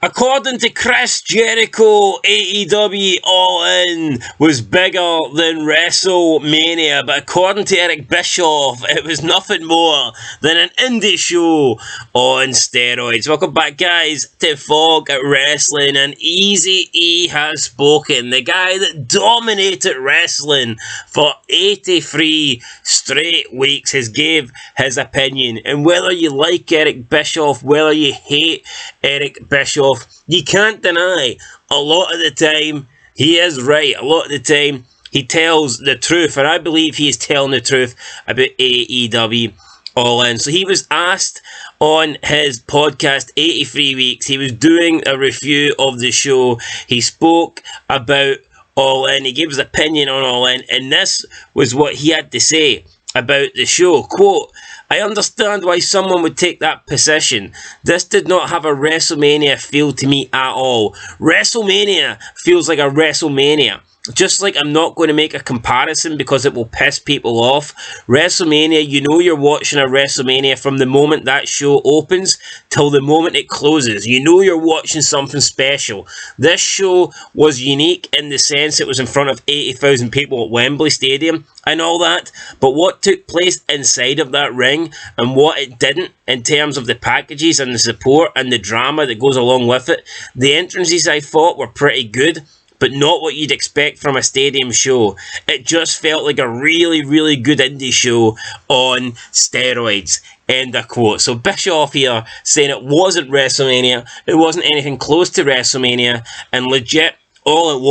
According to Chris Jericho, AEW All In was bigger than WrestleMania, but according to Eric Bischoff, it was nothing more than an indie show on steroids. Welcome back, guys, to Fog at Wrestling, and Easy E has spoken. The guy that dominated wrestling for 83 straight weeks has gave his opinion, and whether you like Eric Bischoff, whether you hate Eric Bischoff, you can't deny a lot of the time he is right. A lot of the time he tells the truth, and I believe he is telling the truth about AEW All In. So he was asked on his podcast 83 Weeks, he was doing a review of the show. He spoke about All In, he gave his opinion on All In, and this was what he had to say about the show. Quote, "I understand why someone would take that position. This did not have a WrestleMania feel to me at all. WrestleMania feels like a WrestleMania. Just like I'm not going to make a comparison because it will piss people off. WrestleMania, you know you're watching a WrestleMania from the moment that show opens till the moment it closes. You know you're watching something special. This show was unique in the sense it was in front of 80,000 people at Wembley Stadium and all that, but what took place inside of that ring and what it didn't in terms of the packages and the support and the drama that goes along with it, the entrances I thought were pretty good, but not what you'd expect from a stadium show. It just felt like a really, really good indie show on steroids." End of quote. So Bischoff here saying it wasn't WrestleMania, it wasn't anything close to WrestleMania, and legit, all it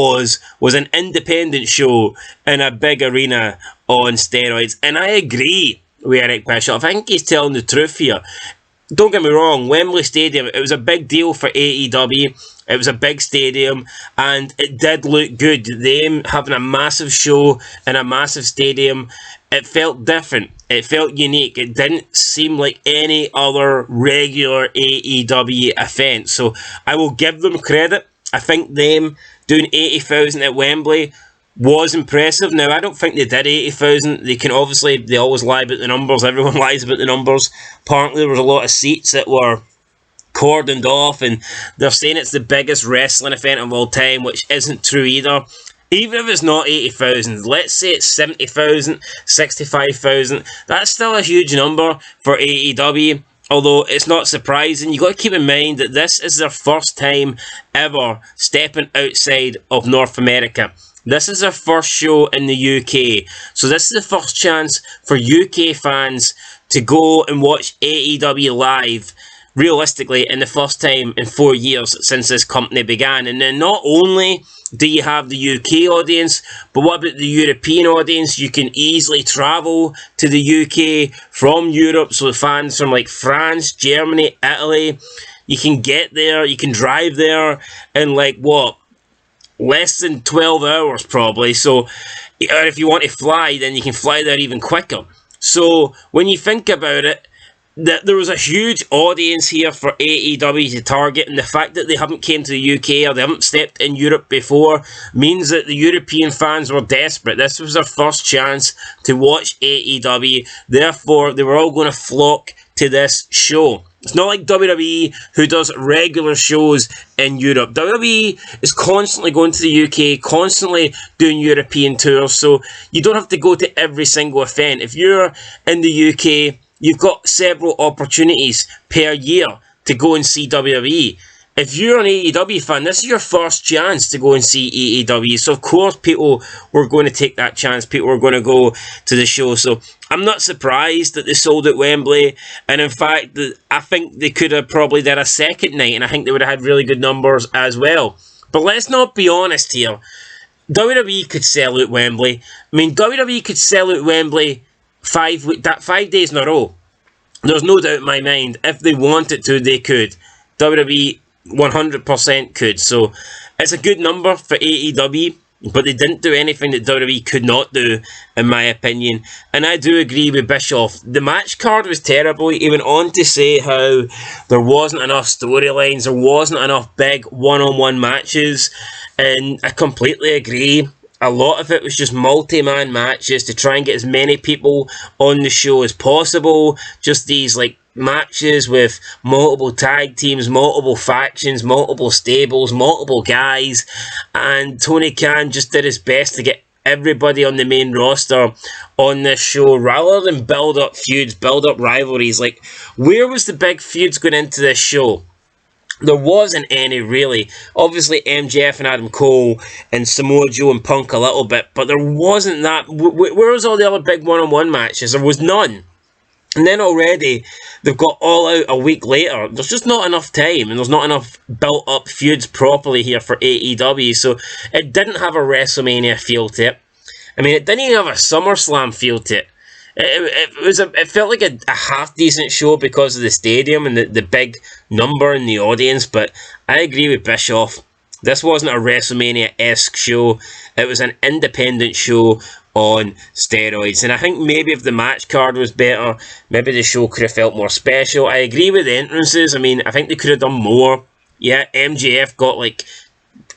was an independent show in a big arena on steroids. And I agree with Eric Bischoff. I think he's telling the truth here. Don't get me wrong, Wembley Stadium, it was a big deal for AEW. It was a big stadium, and it did look good. Them having a massive show in a massive stadium, it felt different. It felt unique. It didn't seem like any other regular AEW event. So I will give them credit. I think them doing 80,000 at Wembley was impressive. Now, I don't think they did 80,000. They always lie about the numbers. Everyone lies about the numbers. Apparently, there was a lot of seats that were cordoned off, and they're saying it's the biggest wrestling event of all time, which isn't true either. Even if it's not 80,000, let's say it's 70,000, 65,000, that's still a huge number for AEW. Although it's not surprising, you've got to keep in mind that this is their first time ever stepping outside of North America. This is their first show in the UK. So this is the first chance for UK fans to go and watch AEW live, realistically, in the first time in 4 years since this company began. And then not only do you have the UK audience, but what about the European audience? You can easily travel to the UK from Europe, so fans from like France, Germany, Italy, you can get there, you can drive there in like what, less than 12 hours probably. So, or if you want to fly, then you can fly there even quicker. So when you think about it, that there was a huge audience here for AEW to target, and the fact that they haven't came to the UK or they haven't stepped in Europe before means that the European fans were desperate. This was their first chance to watch AEW, therefore they were all going to flock to this show. It's not like WWE, who does regular shows in Europe. WWE is constantly going to the UK, constantly doing European tours, so you don't have to go to every single event. If you're in the UK, you've got several opportunities per year to go and see WWE. If you're an AEW fan, this is your first chance to go and see AEW. So, of course, people were going to take that chance. People were going to go to the show. So, I'm not surprised that they sold at Wembley. And, in fact, I think they could have probably done a second night. And I think they would have had really good numbers as well. But let's not be honest here. WWE could sell out Wembley. I mean, WWE could sell out Wembley 5 days in a row. There's no doubt in my mind. If they wanted to, they could. WWE 100% could. So it's a good number for AEW, but they didn't do anything that WWE could not do, in my opinion. And I do agree with Bischoff. The match card was terrible. He went on to say how there wasn't enough storylines, there wasn't enough big one-on-one matches, and I completely agree. A lot of it was just multi-man matches to try and get as many people on the show as possible. Just these like matches with multiple tag teams, multiple factions, multiple stables, multiple guys, and Tony Khan just did his best to get everybody on the main roster on this show rather than build up feuds, build up rivalries. Like, where was the big feuds going into this show? There wasn't any, really. Obviously, MJF and Adam Cole and Samoa Joe and Punk a little bit, but there wasn't that. Where was all the other big one-on-one matches? There was none. And then already, they've got All Out a week later. There's just not enough time, and there's not enough built-up feuds properly here for AEW, so it didn't have a WrestleMania feel to it. I mean, it didn't even have a SummerSlam feel to it. It felt like a half-decent show because of the stadium and the big number in the audience, but I agree with Bischoff. This wasn't a WrestleMania-esque show. It was an independent show on steroids. And I think maybe if the match card was better, maybe the show could have felt more special. I agree with the entrances. I mean, I think they could have done more. Yeah, MJF got, like,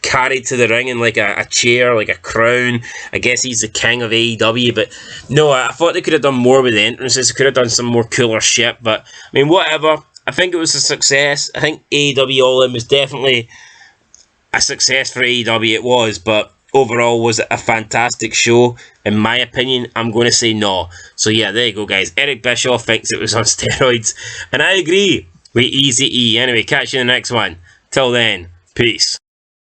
carried to the ring in, like, a chair, like a crown. I guess he's the king of AEW, but no, I thought they could have done more with the entrances. They could have done some more cooler shit, but, I mean, whatever. I think it was a success. I think AEW All In was definitely a success for AEW. It was, but overall, was it a fantastic show? In my opinion, I'm going to say no. So yeah, there you go, guys. Eric Bischoff thinks it was on steroids, and I agree with Easy E. Anyway, catch you in the next one. Till then, peace.